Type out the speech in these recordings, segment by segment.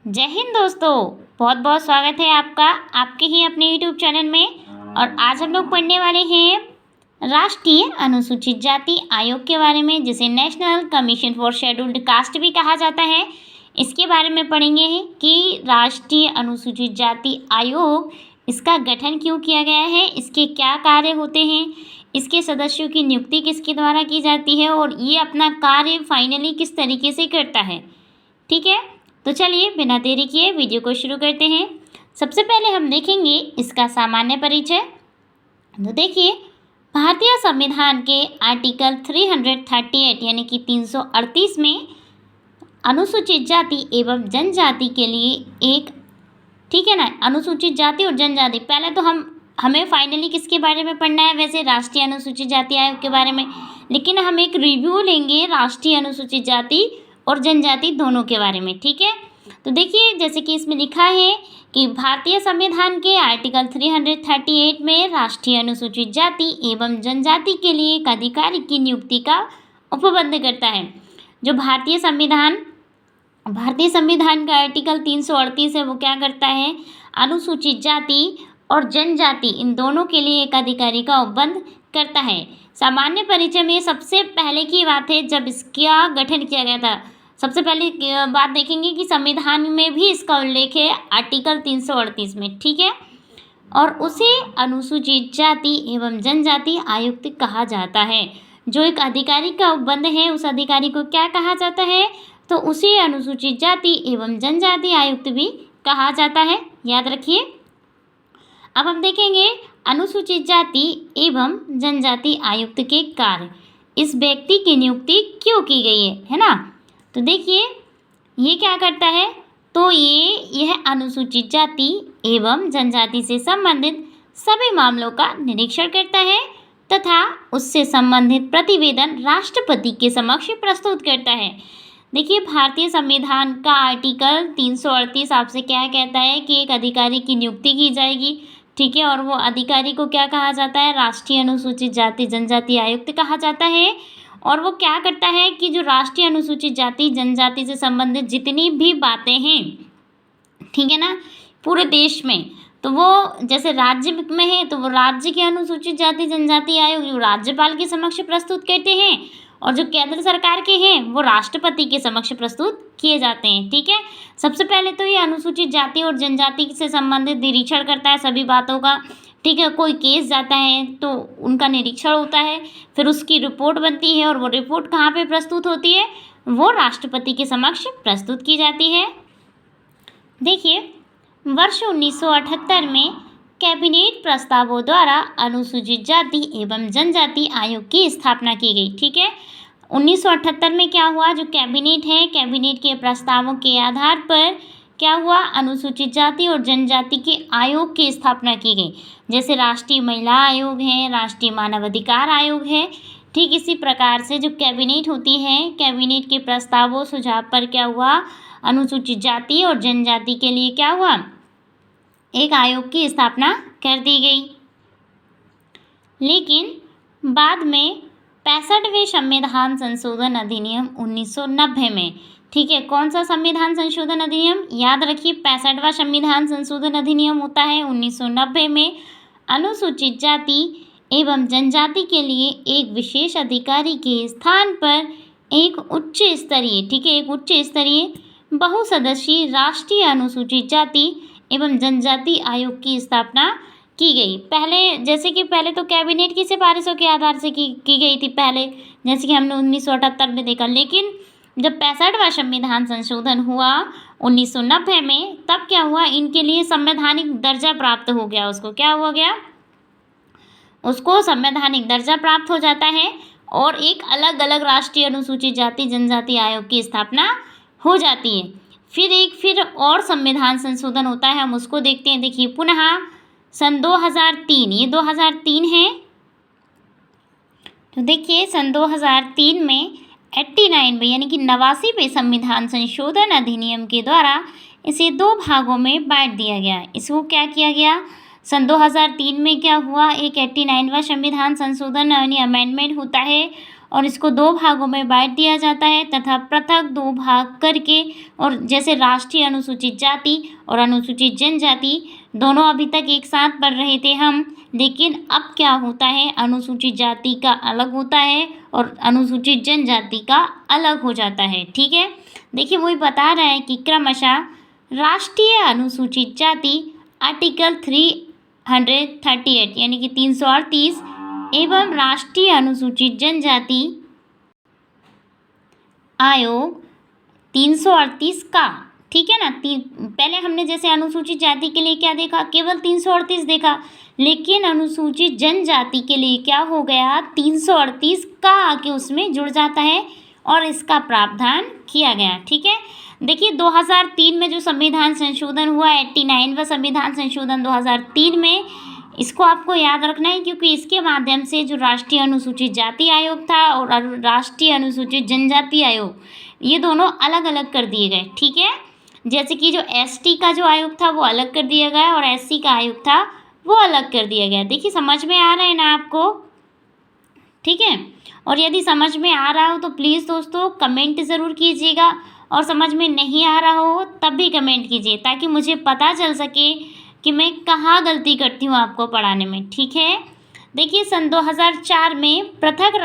जय हिंद दोस्तों। बहुत बहुत स्वागत है आपका आपके ही अपने यूट्यूब चैनल में। और आज हम लोग पढ़ने वाले हैं राष्ट्रीय अनुसूचित जाति आयोग के बारे में, जिसे national commission for scheduled caste भी कहा जाता है। इसके बारे में पढ़ेंगे कि राष्ट्रीय अनुसूचित जाति आयोग, इसका गठन क्यों किया गया है, इसके क्या कार्य होते हैं, इसके सदस्यों की नियुक्ति किसके द्वारा की जाती है और ये अपना कार्य फाइनली किस तरीके से करता है। ठीक है, तो चलिए बिना देरी किए वीडियो को शुरू करते हैं। सबसे पहले हम देखेंगे इसका सामान्य परिचय। तो देखिए, भारतीय संविधान के आर्टिकल 338 यानी कि 338 में अनुसूचित जाति एवं जनजाति के लिए एक, ठीक है ना, अनुसूचित जाति और जनजाति, पहले तो हमें फाइनली किसके बारे में पढ़ना है, वैसे राष्ट्रीय अनुसूचित जाति आयोग के बारे में, लेकिन हम एक रिव्यू लेंगे राष्ट्रीय अनुसूचित जाति और जनजाति दोनों के बारे में। ठीक है, तो देखिए जैसे कि इसमें लिखा है कि भारतीय संविधान के आर्टिकल 338 में राष्ट्रीय अनुसूचित जाति एवं जनजाति के लिए एक अधिकारी की नियुक्ति का उपबंध करता है। जो भारतीय संविधान का आर्टिकल 338 है, वो क्या करता है, अनुसूचित जाति और जनजाति इन दोनों के लिए एक अधिकारी का उपबंध करता है। सामान्य परिचय में सबसे पहले की बात है जब इसका गठन किया गया था। सबसे पहले बात देखेंगे कि संविधान में भी इसका उल्लेख है आर्टिकल 338 में। ठीक है, और उसे अनुसूचित जाति एवं जनजाति आयुक्त कहा जाता है। जो एक अधिकारी का उपबंध है, उस अधिकारी को क्या कहा जाता है, तो उसे अनुसूचित जाति एवं जनजाति आयुक्त भी कहा जाता है, याद रखिए। अब हम देखेंगे अनुसूचित जाति एवं जनजाति आयुक्त के कार्य, इस व्यक्ति की नियुक्ति क्यों की गई है ना। तो देखिए ये क्या करता है, तो यह अनुसूचित जाति एवं जनजाति से संबंधित सभी मामलों का निरीक्षण करता है तथा उससे संबंधित प्रतिवेदन राष्ट्रपति के समक्ष प्रस्तुत करता है। देखिए, भारतीय संविधान का आर्टिकल 338 आपसे क्या कहता है कि एक अधिकारी की नियुक्ति की जाएगी। ठीक है, और वो अधिकारी को क्या कहा जाता है, राष्ट्रीय अनुसूचित जाति जनजाति आयुक्त कहा जाता है। और वो क्या करता है कि जो राष्ट्रीय अनुसूचित जाति जनजाति से संबंधित जितनी भी बातें हैं, ठीक है ना, पूरे देश में, तो वो जैसे राज्य में है तो वो राज्य के अनुसूचित जाति जनजाति आयोग जो राज्यपाल के समक्ष प्रस्तुत करते हैं, और जो केंद्र सरकार के हैं वो राष्ट्रपति के समक्ष प्रस्तुत किए जाते हैं। ठीक है, सबसे पहले तो ये अनुसूचित जाति और जनजाति से संबंधित निरीक्षण करता है सभी बातों का। ठीक है, कोई केस जाता है तो उनका निरीक्षण होता है, फिर उसकी रिपोर्ट बनती है और वो रिपोर्ट कहाँ पे प्रस्तुत होती है, वो राष्ट्रपति के समक्ष प्रस्तुत की जाती है। देखिए, वर्ष 1978 में कैबिनेट प्रस्तावों द्वारा अनुसूचित जाति एवं जनजाति आयोग की स्थापना की गई। ठीक है, 1978 में क्या हुआ, जो कैबिनेट है, कैबिनेट के प्रस्तावों के आधार पर क्या हुआ, अनुसूचित जाति और जनजाति के आयोग की स्थापना की गई। जैसे राष्ट्रीय महिला आयोग है, राष्ट्रीय मानव अधिकार आयोग है, ठीक इसी प्रकार से जो कैबिनेट होती है, कैबिनेट के प्रस्तावों सुझाव पर क्या हुआ, अनुसूचित जाति और जनजाति के लिए क्या हुआ, एक आयोग की स्थापना कर दी गई। लेकिन बाद में 65वें संविधान संशोधन अधिनियम 1990 में, ठीक है, कौन सा संविधान संशोधन अधिनियम, याद रखिए 65वां संविधान संशोधन अधिनियम होता है 1990 में, अनुसूचित जाति एवं जनजाति के लिए एक विशेष अधिकारी के स्थान पर एक उच्च स्तरीय, ठीक है, एक उच्च स्तरीय बहुसदस्यीय राष्ट्रीय अनुसूचित जाति एवं जनजाति आयोग की स्थापना की गई। पहले जैसे कि पहले तो कैबिनेट की सिफारिशों के आधार से की गई थी पहले, जैसे कि हमने 1978 में देखा। लेकिन जब 65वां संविधान संशोधन हुआ 1990 में, तब क्या हुआ, इनके लिए संवैधानिक दर्जा प्राप्त हो गया। उसको क्या हो गया, उसको संवैधानिक दर्जा प्राप्त हो जाता है और एक अलग अलग राष्ट्रीय अनुसूचित जाति जनजाति आयोग की स्थापना हो जाती है। फिर और संविधान संशोधन होता है, हम उसको देखते हैं। देखिए, पुनः सन 2003, ये 2003 है, तो देखिए सन 2003 में 89 में यानी कि 89वें संविधान संशोधन अधिनियम के द्वारा इसे 2 भागों में बांट दिया गया। इसको क्या किया गया, सन 2003 में क्या हुआ, एक 89वां संविधान संशोधन यानी अमेंडमेंट होता है और इसको 2 भागों में बाँट दिया जाता है तथा पृथक 2 भाग करके, और जैसे राष्ट्रीय अनुसूचित जाति और अनुसूचित जनजाति दोनों अभी तक एक साथ पढ़ रहे थे हम, लेकिन अब क्या होता है, अनुसूचित जाति का अलग होता है और अनुसूचित जनजाति का अलग हो जाता है। ठीक है, देखिए वही बता रहा है कि क्रमशः राष्ट्रीय अनुसूचित जाति आर्टिकल 338 यानी कि 338 एवं राष्ट्रीय अनुसूचित जनजाति आयोग 338 का, ठीक है ना। पहले हमने जैसे अनुसूचित जाति के लिए क्या देखा, केवल 338 देखा, लेकिन अनुसूचित जनजाति के लिए क्या हो गया, 338 का आके उसमें जुड़ जाता है और इसका प्रावधान किया गया। ठीक है, देखिए 2003 में जो संविधान संशोधन हुआ, 89वां संविधान संशोधन 2003 में, इसको आपको याद रखना है क्योंकि इसके माध्यम से जो राष्ट्रीय अनुसूचित जाति आयोग था और राष्ट्रीय अनुसूचित जनजाति आयोग, ये दोनों अलग अलग कर दिए गए। ठीक है, जैसे कि जो एसटी का जो आयोग था वो अलग कर दिया गया और एससी का आयोग था वो अलग कर दिया गया। देखिए समझ में आ रहा है ना आपको, ठीक है। और यदि समझ में आ रहा हो तो प्लीज़ दोस्तों कमेंट ज़रूर कीजिएगा, और समझ में नहीं आ रहा हो तब भी कमेंट कीजिए ताकि मुझे पता चल सके कि मैं कहाँ गलती करती हूँ आपको पढ़ाने में। ठीक है, देखिए सन 2004 में पृथक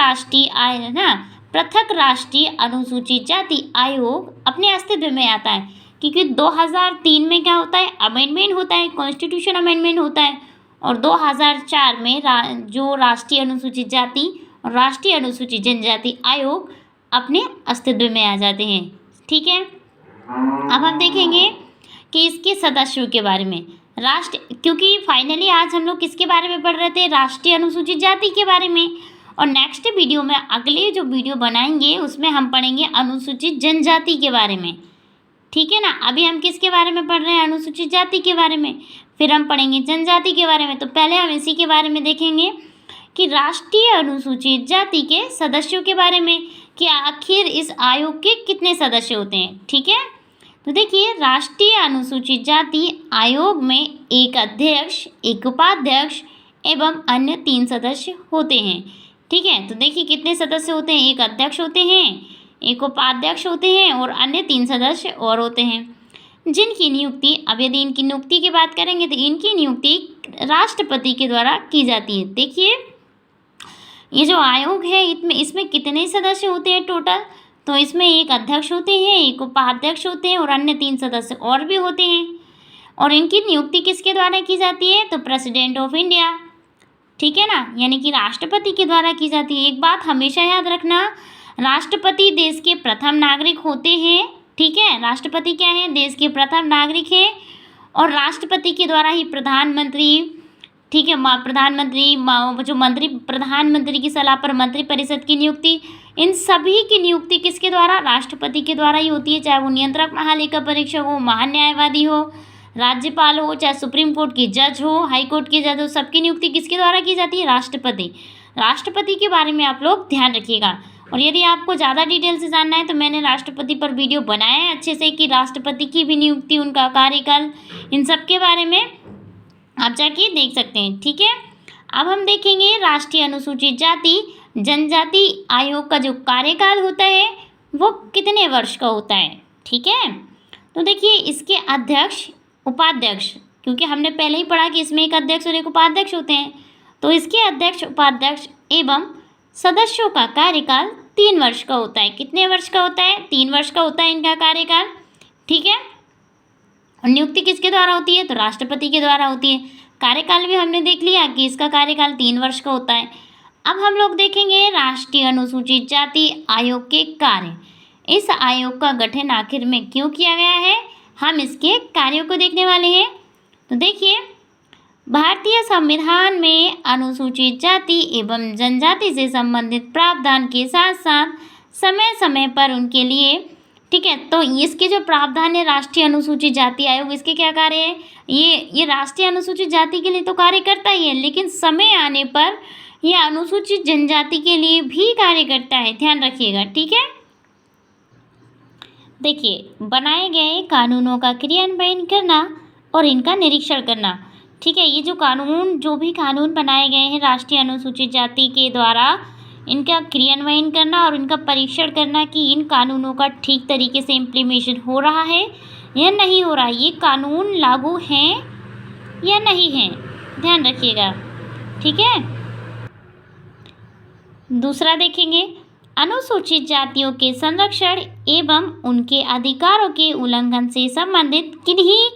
राष्ट्रीय अनुसूचित जाति आयोग अपने अस्तित्व में आता है, क्योंकि 2003 में क्या होता है, अमेंडमेंट होता है, कॉन्स्टिट्यूशन अमेंडमेंट होता है, और 2004 में जो राष्ट्रीय अनुसूचित जाति और राष्ट्रीय अनुसूचित जनजाति आयोग अपने अस्तित्व में आ जाते हैं। ठीक है, अब हम देखेंगे कि इसके सदस्यों के बारे में। क्योंकि फाइनली आज हम लोग किसके बारे में पढ़ रहे थे, राष्ट्रीय अनुसूचित जाति के बारे में, और नेक्स्ट वीडियो में अगले जो वीडियो बनाएंगे उसमें हम पढ़ेंगे अनुसूचित जनजाति के बारे में। ठीक है ना, अभी हम किसके बारे में पढ़ रहे हैं, अनुसूचित जाति के बारे में, फिर हम पढ़ेंगे जनजाति के बारे में। तो पहले हम इसी के बारे में देखेंगे कि राष्ट्रीय अनुसूचित जाति के सदस्यों के बारे में, कि आखिर इस आयोग के कितने सदस्य होते हैं। ठीक है, तो देखिए राष्ट्रीय अनुसूचित जाति आयोग में एक अध्यक्ष, एक उपाध्यक्ष एवं अन्य 3 सदस्य होते हैं। ठीक है, तो देखिए कितने सदस्य होते हैं, एक अध्यक्ष होते हैं, एक उपाध्यक्ष होते हैं और अन्य 3 सदस्य और होते हैं, जिनकी नियुक्ति, अब यदि इनकी नियुक्ति की बात करेंगे तो इनकी नियुक्ति राष्ट्रपति के द्वारा की जाती है। देखिए ये जो आयोग है इसमें कितने सदस्य होते हैं टोटल, तो इसमें एक अध्यक्ष होते हैं, एक उपाध्यक्ष होते हैं और अन्य 3 सदस्य और भी होते हैं। और इनकी नियुक्ति किसके द्वारा की जाती है, तो प्रेसिडेंट ऑफ इंडिया, ठीक है ना, यानी कि राष्ट्रपति के द्वारा की जाती है। एक बात हमेशा याद रखना, राष्ट्रपति देश के प्रथम नागरिक होते हैं। ठीक है, राष्ट्रपति क्या है, देश के प्रथम नागरिक है, और राष्ट्रपति के द्वारा ही प्रधानमंत्री, ठीक है, प्रधानमंत्री की सलाह पर मंत्रिपरिषद की नियुक्ति, इन सभी की नियुक्ति किसके द्वारा, राष्ट्रपति के द्वारा ही होती है। चाहे वो नियंत्रक महालेखा परीक्षक हो, महान्यायवादी हो, राज्यपाल हो, चाहे सुप्रीम कोर्ट की जज हो, हाई कोर्ट के जज हो, सबकी नियुक्ति किसके द्वारा की जाती है, राष्ट्रपति। राष्ट्रपति के बारे में आप लोग ध्यान रखिएगा। और यदि आपको ज़्यादा डिटेल से जानना है तो मैंने राष्ट्रपति पर वीडियो बनाया है अच्छे से, कि राष्ट्रपति की भी नियुक्ति, उनका कार्यकाल, इन सब के बारे में आप जाके देख सकते हैं। ठीक है, अब हम देखेंगे राष्ट्रीय अनुसूचित जाति जनजाति आयोग का जो कार्यकाल होता है वो कितने वर्ष का होता है। ठीक है, तो देखिए इसके अध्यक्ष, उपाध्यक्ष, क्योंकि हमने पहले ही पढ़ा कि इसमें एक अध्यक्ष और एक उपाध्यक्ष होते हैं, तो इसके अध्यक्ष, उपाध्यक्ष एवं सदस्यों का कार्यकाल 3 वर्ष का होता है। कितने वर्ष का होता है, 3 वर्ष का होता है इनका कार्यकाल। ठीक है, और नियुक्ति किसके द्वारा होती है, तो राष्ट्रपति के द्वारा होती है। कार्यकाल भी हमने देख लिया कि इसका कार्यकाल 3 वर्ष का होता है। अब हम लोग देखेंगे राष्ट्रीय अनुसूचित जाति आयोग के कार्य। इस आयोग का गठन आखिर में क्यों किया गया है, हम इसके कार्यों को देखने वाले हैं। तो देखिए भारतीय संविधान में अनुसूचित जाति एवं जनजाति से संबंधित प्रावधान के साथ साथ समय समय पर उनके लिए, ठीक है, तो इसके जो प्रावधान है राष्ट्रीय अनुसूचित जाति आयोग, इसके क्या कार्य है, ये राष्ट्रीय अनुसूचित जाति के लिए तो कार्य करता ही है, लेकिन समय आने पर यह अनुसूचित जनजाति के लिए भी कार्य करता है, ध्यान रखिएगा। ठीक है, देखिए बनाए गए कानूनों का क्रियान्वयन करना और इनका निरीक्षण करना। ठीक है, ये जो भी कानून बनाए गए हैं राष्ट्रीय अनुसूचित जाति के द्वारा, इनका क्रियान्वयन करना और इनका परीक्षण करना कि इन कानूनों का ठीक तरीके से इम्प्लीमेशन हो रहा है या नहीं हो रहा है, ये कानून लागू हैं या नहीं हैं, ध्यान रखिएगा। ठीक है। दूसरा देखेंगे, अनुसूचित जातियों के संरक्षण एवं उनके अधिकारों के उल्लंघन से संबंधित किन्हीं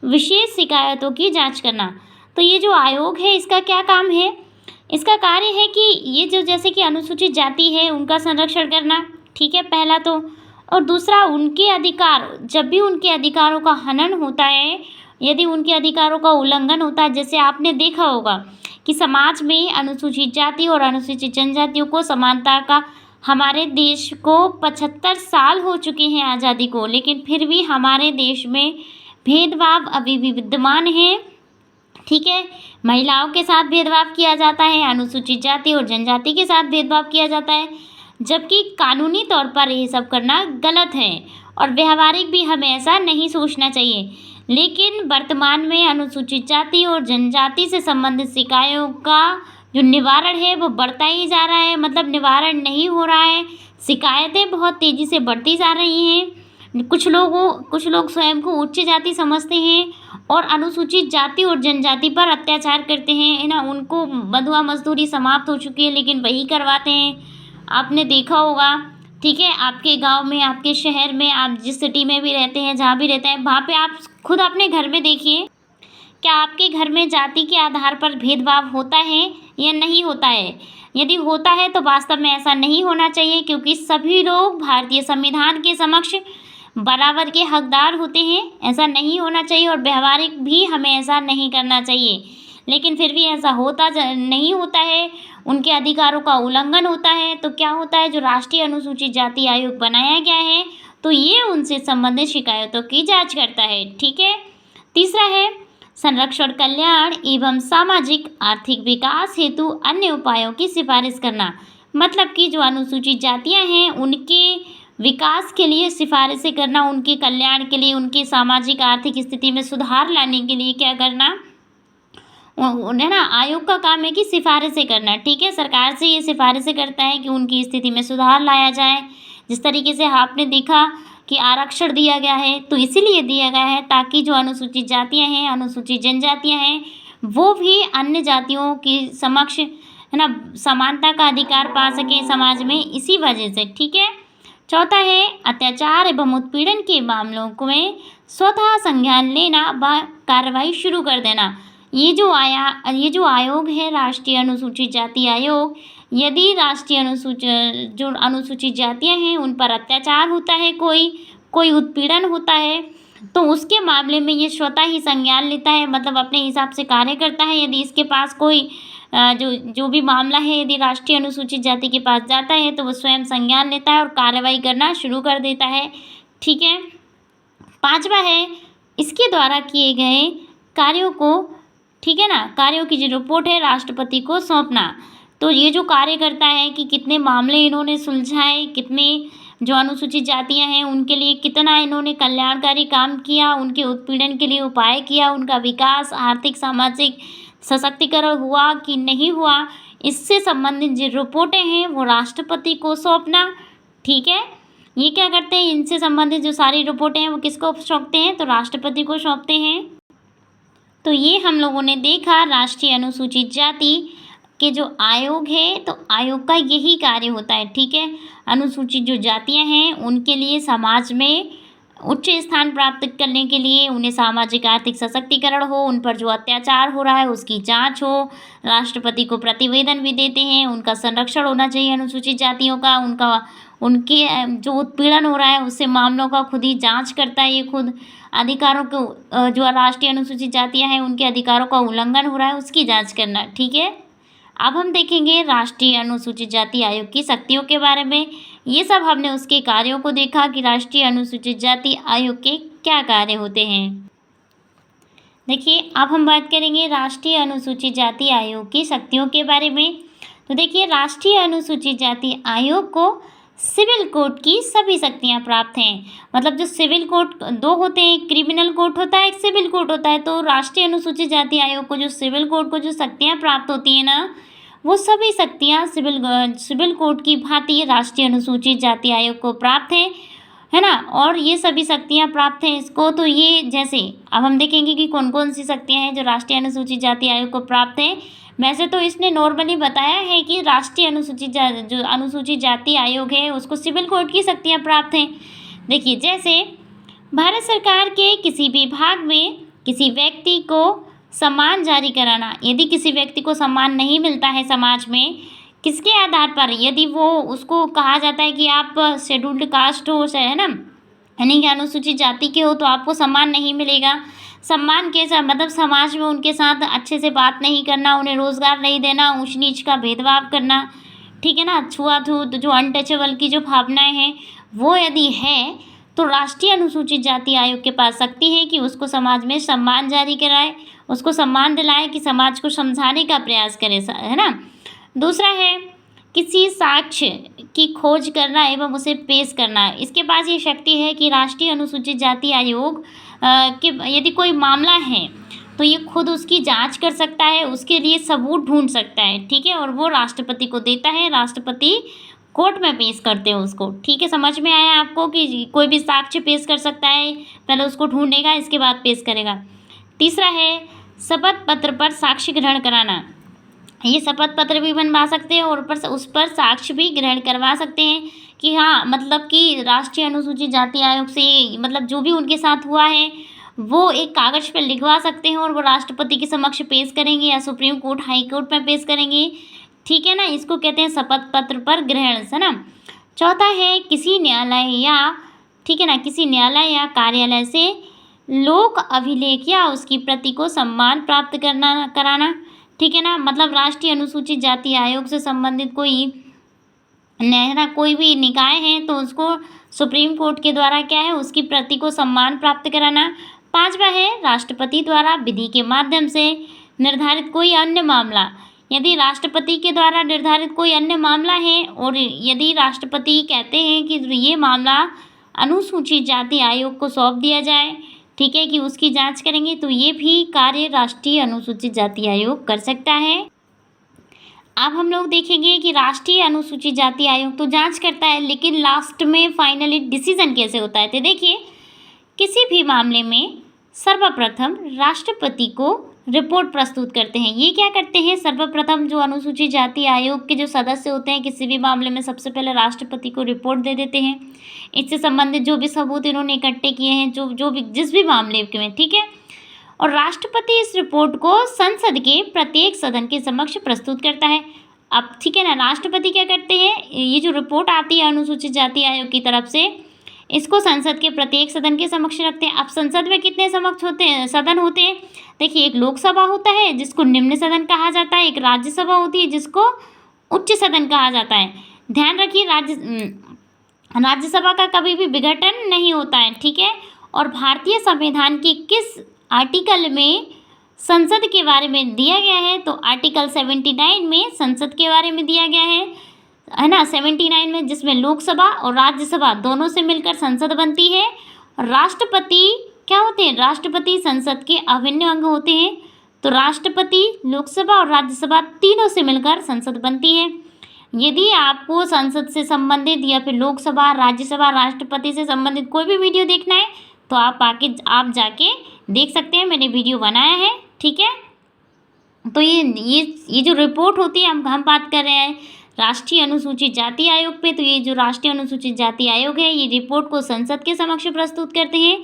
विशेष शिकायतों की जांच करना। तो ये जो आयोग है इसका क्या काम है? इसका कार्य है कि ये जो जैसे कि अनुसूचित जाति है उनका संरक्षण करना, ठीक है, पहला तो। और दूसरा, उनके अधिकार, जब भी उनके अधिकारों का हनन होता है, यदि उनके अधिकारों का उल्लंघन होता है, जैसे आपने देखा होगा कि समाज में अनुसूचित जाति और अनुसूचित जनजातियों को समानता का, हमारे देश को 75 साल हो चुके हैं आज़ादी को, लेकिन फिर भी हमारे देश में भेदभाव अभी भी विद्यमान है। ठीक है, महिलाओं के साथ भेदभाव किया जाता है, अनुसूचित जाति और जनजाति के साथ भेदभाव किया जाता है, जबकि कानूनी तौर पर ये सब करना गलत है और व्यवहारिक भी हमें ऐसा नहीं सोचना चाहिए। लेकिन वर्तमान में अनुसूचित जाति और जनजाति से संबंधित शिकायतों का जो निवारण है वो बढ़ता ही जा रहा है, मतलब निवारण नहीं हो रहा है, शिकायतें बहुत तेज़ी से बढ़ती जा रही हैं। कुछ लोग स्वयं को उच्च जाति समझते हैं और अनुसूचित जाति और जनजाति पर अत्याचार करते हैं, है ना। उनको बंधुआ मजदूरी समाप्त हो चुकी है लेकिन वही करवाते हैं, आपने देखा होगा। ठीक है, आपके गांव में, आपके शहर में, आप जिस सिटी में भी रहते हैं, जहाँ भी रहते हैं, वहाँ पे आप खुद अपने घर में देखिए, क्या आपके घर में जाति के आधार पर भेदभाव होता है या नहीं होता है? यदि होता है तो वास्तव में ऐसा नहीं होना चाहिए, क्योंकि सभी लोग भारतीय संविधान के समक्ष बराबर के हकदार होते हैं। ऐसा नहीं होना चाहिए और व्यवहारिक भी हमें ऐसा नहीं करना चाहिए, लेकिन फिर भी ऐसा नहीं होता है, उनके अधिकारों का उल्लंघन होता है। तो क्या होता है, जो राष्ट्रीय अनुसूचित जाति आयोग बनाया गया है तो ये उनसे संबंधित शिकायतों की जांच करता है। ठीक है। तीसरा है, संरक्षण, कल्याण एवं सामाजिक आर्थिक विकास हेतु अन्य उपायों की सिफारिश करना। मतलब कि जो अनुसूचित जातियां हैं उनके विकास के लिए सिफारिशें करना, उनके कल्याण के लिए, उनकी सामाजिक आर्थिक स्थिति में सुधार लाने के लिए क्या करना, उन्हें ना आयोग का काम है कि सिफारिशें करना। ठीक है, सरकार से ये सिफारिशें करता है कि उनकी स्थिति में सुधार लाया जाए। जिस तरीके से आपने देखा कि आरक्षण दिया गया है तो इसीलिए दिया गया है ताकि जो अनुसूचित जातियां हैं, अनुसूचित जनजातियां हैं, वो भी अन्य जातियों के समक्ष, है ना, समानता का अधिकार पा सकें समाज में, इसी वजह से। ठीक है। चौथा है, अत्याचार एवं उत्पीड़न के मामलों में स्वतः संज्ञान लेना व कार्रवाई शुरू कर देना। ये जो आयोग है, राष्ट्रीय अनुसूचित जाति आयोग, यदि राष्ट्रीय अनुसूचित जातियां हैं उन पर अत्याचार होता है, कोई उत्पीड़न होता है, तो उसके मामले में ये स्वतः ही संज्ञान लेता है, मतलब अपने हिसाब से कार्य करता है। यदि इसके पास कोई जो भी मामला है, यदि राष्ट्रीय अनुसूचित जाति के पास जाता है तो वो स्वयं संज्ञान लेता है और कार्रवाई करना शुरू कर देता है। ठीक है। पांचवा है, इसके द्वारा किए गए कार्यों को, ठीक है ना, कार्यों की जो रिपोर्ट है राष्ट्रपति को सौंपना। तो ये जो कार्य करता है कि कितने मामले इन्होंने सुलझाए, कितने जो अनुसूचित जातियां हैं उनके लिए कितना इन्होंने कल्याणकारी काम किया, उनके उत्पीड़न के लिए उपाय किया, उनका विकास, आर्थिक सामाजिक सशक्तिकरण हुआ कि नहीं हुआ, इससे संबंधित जो रिपोर्टें हैं वो राष्ट्रपति को सौंपना। ठीक है, ये क्या करते हैं, इनसे संबंधित जो सारी रिपोर्टें हैं वो किसको सौंपते हैं, तो राष्ट्रपति को सौंपते हैं। तो ये हम लोगों ने देखा राष्ट्रीय अनुसूचित जाति के जो आयोग है, तो आयोग का यही कार्य होता है। ठीक है, अनुसूचित जो जातियां हैं उनके लिए समाज में उच्च स्थान प्राप्त करने के लिए, उन्हें सामाजिक आर्थिक सशक्तिकरण हो, उन पर जो अत्याचार हो रहा है उसकी जांच हो, राष्ट्रपति को प्रतिवेदन भी देते हैं, उनका संरक्षण होना चाहिए अनुसूचित जातियों का, उनके जो उत्पीड़न हो रहा है उससे मामलों का खुद ही जांच करता है, ये खुद अधिकारों को, जो राष्ट्रीय अनुसूचित जातियां हैं उनके अधिकारों का उल्लंघन हो रहा है उसकी जांच करना। ठीक है। अब हम देखेंगे राष्ट्रीय अनुसूचित जाति आयोग की शक्तियों के बारे में। ये सब हमने उसके कार्यों को देखा कि राष्ट्रीय अनुसूचित जाति आयोग के क्या कार्य होते हैं। देखिए, अब हम बात करेंगे राष्ट्रीय अनुसूचित जाति आयोग की शक्तियों के बारे में। तो देखिए, राष्ट्रीय अनुसूचित जाति आयोग को सिविल कोड की सभी शक्तियां प्राप्त हैं। मतलब जो सिविल कोड दो होते हैं, क्रिमिनल कोड होता है, एक सिविल कोड होता है। तो राष्ट्रीय अनुसूचित जाति आयोग को जो सिविल कोड को जो शक्तियां प्राप्त होती हैं ना, वो सभी शक्तियाँ सिविल कोड की भांति राष्ट्रीय अनुसूचित जाति आयोग को प्राप्त है ना। और ये सभी शक्तियाँ प्राप्त हैं इसको, तो ये जैसे अब हम देखेंगे कि कौन कौन सी शक्तियाँ हैं जो राष्ट्रीय अनुसूचित जाति आयोग को प्राप्त हैं। वैसे तो इसने नॉर्मली बताया है कि राष्ट्रीय जो अनुसूचित जाति आयोग है उसको सिविल कोड की शक्तियाँ प्राप्त हैं। देखिए, जैसे भारत सरकार के किसी भी भाग में किसी व्यक्ति को सम्मान जारी कराना। यदि किसी व्यक्ति को सम्मान नहीं मिलता है समाज में, किसके आधार पर, यदि वो उसको कहा जाता है कि आप शेड्यूल्ड कास्ट हो, है ना, यानी कि अनुसूचित जाति के हो, तो आपको सम्मान नहीं मिलेगा। सम्मान कैसा, मतलब समाज में उनके साथ अच्छे से बात नहीं करना, उन्हें रोज़गार नहीं देना, ऊंच नीच का भेदभाव करना, ठीक है ना, छुआछूत, जो अनटचेबल की जो भावनाएं हैं वो यदि है, तो राष्ट्रीय अनुसूचित जाति आयोग के पास शक्ति है कि उसको समाज में सम्मान जारी कराए, उसको सम्मान दिलाए, कि समाज को समझाने का प्रयास करे, है ना। दूसरा है किसी साक्ष्य की खोज करना एवं उसे पेश करना। इसके पास ये शक्ति है कि राष्ट्रीय अनुसूचित जाति आयोग के यदि कोई मामला है तो ये खुद उसकी जांच कर सकता है, उसके लिए सबूत ढूंढ सकता है, ठीक है, और वो राष्ट्रपति को देता है, राष्ट्रपति कोर्ट में पेश करते हैं उसको, ठीक है। समझ में आया आपको कि कोई भी साक्ष्य पेश कर सकता है, पहले उसको ढूंढेगा, इसके बाद पेश करेगा। तीसरा है शपथ पत्र पर साक्ष्य ग्रहण कराना। ये शपथ पत्र भी बनवा सकते हैं और उस पर साक्ष्य भी ग्रहण करवा सकते हैं कि हाँ, मतलब कि राष्ट्रीय अनुसूचित जाति आयोग से मतलब जो भी उनके साथ हुआ है वो एक कागज़ पर लिखवा सकते हैं और वो राष्ट्रपति के समक्ष पेश करेंगे या सुप्रीम कोर्ट, हाई कोर्ट में पेश करेंगे, ठीक है ना। इसको कहते हैं शपथ पत्र पर ग्रहण, है ना। चौथा है किसी न्यायालय या, ठीक है ना, किसी न्यायालय या कार्यालय से लोक अभिलेख या उसकी प्रति को सम्मान प्राप्त कराना, ठीक है ना। मतलब राष्ट्रीय अनुसूचित जाति आयोग से संबंधित कोई भी निकाय है तो उसको सुप्रीम कोर्ट के द्वारा क्या है, उसकी प्रति को सम्मान प्राप्त कराना। पांचवा है राष्ट्रपति द्वारा विधि के माध्यम से निर्धारित कोई अन्य मामला। यदि राष्ट्रपति के द्वारा निर्धारित कोई अन्य मामला है और यदि राष्ट्रपति कहते हैं कि ये मामला अनुसूचित जाति आयोग को सौंप दिया जाए, ठीक है, कि उसकी जांच करेंगे, तो ये भी कार्य राष्ट्रीय अनुसूचित जाति आयोग कर सकता है। अब हम लोग देखेंगे कि राष्ट्रीय अनुसूचित जाति आयोग तो जांच करता है, लेकिन लास्ट में फाइनली डिसीजन कैसे होता है। तो देखिए, किसी भी मामले में सर्वप्रथम राष्ट्रपति को रिपोर्ट प्रस्तुत करते हैं। ये क्या करते हैं, सर्वप्रथम जो अनुसूचित जाति आयोग के जो सदस्य होते हैं किसी भी मामले में सबसे पहले राष्ट्रपति को रिपोर्ट दे देते हैं, इससे संबंधित जो भी सबूत इन्होंने इकट्ठे किए हैं, जो भी जिस भी मामले में, ठीक है। और राष्ट्रपति इस रिपोर्ट को संसद के प्रत्येक सदन के समक्ष प्रस्तुत करता है। अब ठीक है ना, राष्ट्रपति क्या करते हैं, ये जो रिपोर्ट आती है अनुसूचित जाति आयोग की तरफ से, इसको संसद के प्रत्येक सदन के समक्ष रखते हैं। अब संसद में कितने सदन होते हैं, देखिए, एक लोकसभा होता है जिसको निम्न सदन कहा जाता है, एक राज्यसभा होती है जिसको उच्च सदन कहा जाता है। ध्यान रखिए, राज्यसभा का कभी भी विघटन नहीं होता है, ठीक है। और भारतीय संविधान के किस आर्टिकल में संसद के बारे में दिया गया है, तो आर्टिकल 79 में संसद के बारे में दिया गया है ना, 79 में, जिसमें लोकसभा और राज्यसभा दोनों से मिलकर संसद बनती है। राष्ट्रपति क्या होते हैं, राष्ट्रपति संसद के अभिन्न अंग होते हैं। तो राष्ट्रपति, लोकसभा और राज्यसभा तीनों से मिलकर संसद बनती है। यदि आपको संसद से संबंधित या फिर लोकसभा, राज्यसभा, राष्ट्रपति से संबंधित कोई भी वीडियो देखना है तो आप जाके देख सकते हैं, मैंने वीडियो बनाया है, ठीक है। तो ये जो रिपोर्ट होती है, हम बात कर रहे हैं राष्ट्रीय अनुसूचित जाति आयोग पे, तो ये जो राष्ट्रीय अनुसूचित जाति आयोग है ये रिपोर्ट को संसद के समक्ष प्रस्तुत करते हैं,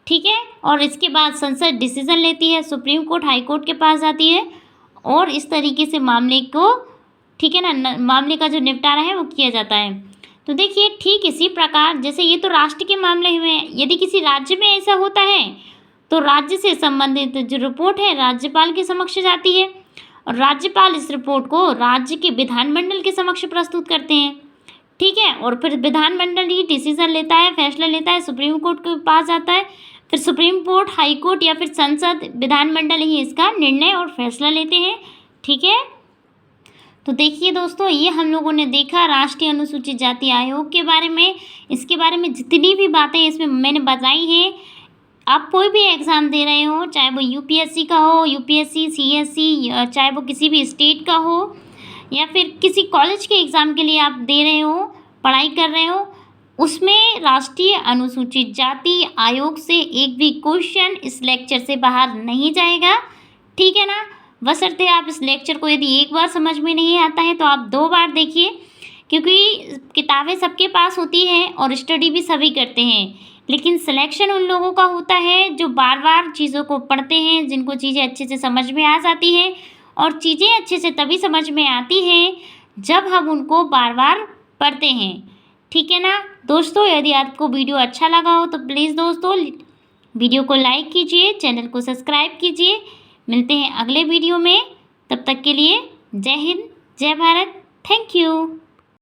ठीक है। और इसके बाद संसद डिसीजन लेती है, सुप्रीम कोर्ट, हाई कोर्ट के पास जाती है और इस तरीके से मामले को, ठीक है ना, मामले का जो निपटारा है वो किया जाता है। तो देखिए, ठीक इसी प्रकार जैसे ये तो राष्ट्र के मामले हुए हैं, यदि किसी राज्य में ऐसा होता है तो राज्य से संबंधित जो रिपोर्ट है राज्यपाल के समक्ष जाती है और राज्यपाल इस रिपोर्ट को राज्य के विधानमंडल के समक्ष प्रस्तुत करते हैं, ठीक है। और फिर विधानमंडल ही डिसीजन लेता है, फैसला लेता है, सुप्रीम कोर्ट के पास जाता है, फिर सुप्रीम कोर्ट, हाई कोर्ट या फिर संसद, विधानमंडल ही इसका निर्णय और फैसला लेते हैं, ठीक है। तो देखिए दोस्तों, ये हम लोगों ने देखा राष्ट्रीय अनुसूचित जाति आयोग के बारे में। इसके बारे में जितनी भी बातें इसमें मैंने बताई हैं, आप कोई भी एग्ज़ाम दे रहे हो, चाहे वो यूपीएससी का हो, यूपीएससी, सीएससी, चाहे वो किसी भी स्टेट का हो या फिर किसी कॉलेज के एग्ज़ाम के लिए आप दे रहे हो, पढ़ाई कर रहे हो, उसमें राष्ट्रीय अनुसूचित जाति आयोग से एक भी क्वेश्चन इस लेक्चर से बाहर नहीं जाएगा, ठीक है ना। बशर्ते आप इस लेक्चर को यदि एक बार समझ में नहीं आता है तो आप 2 बार देखिए, क्योंकि किताबें सबके पास होती हैं और स्टडी भी सभी करते हैं, लेकिन सिलेक्शन उन लोगों का होता है जो बार बार चीज़ों को पढ़ते हैं, जिनको चीज़ें अच्छे से समझ में आ जाती हैं। और चीज़ें अच्छे से तभी समझ में आती हैं जब हम उनको बार बार पढ़ते हैं, ठीक है ना दोस्तों। यदि आपको वीडियो अच्छा लगा हो तो प्लीज़ दोस्तों वीडियो को लाइक कीजिए, चैनल को सब्सक्राइब कीजिए। मिलते हैं अगले वीडियो में, तब तक के लिए जय हिंद, जय भारत, थैंक यू।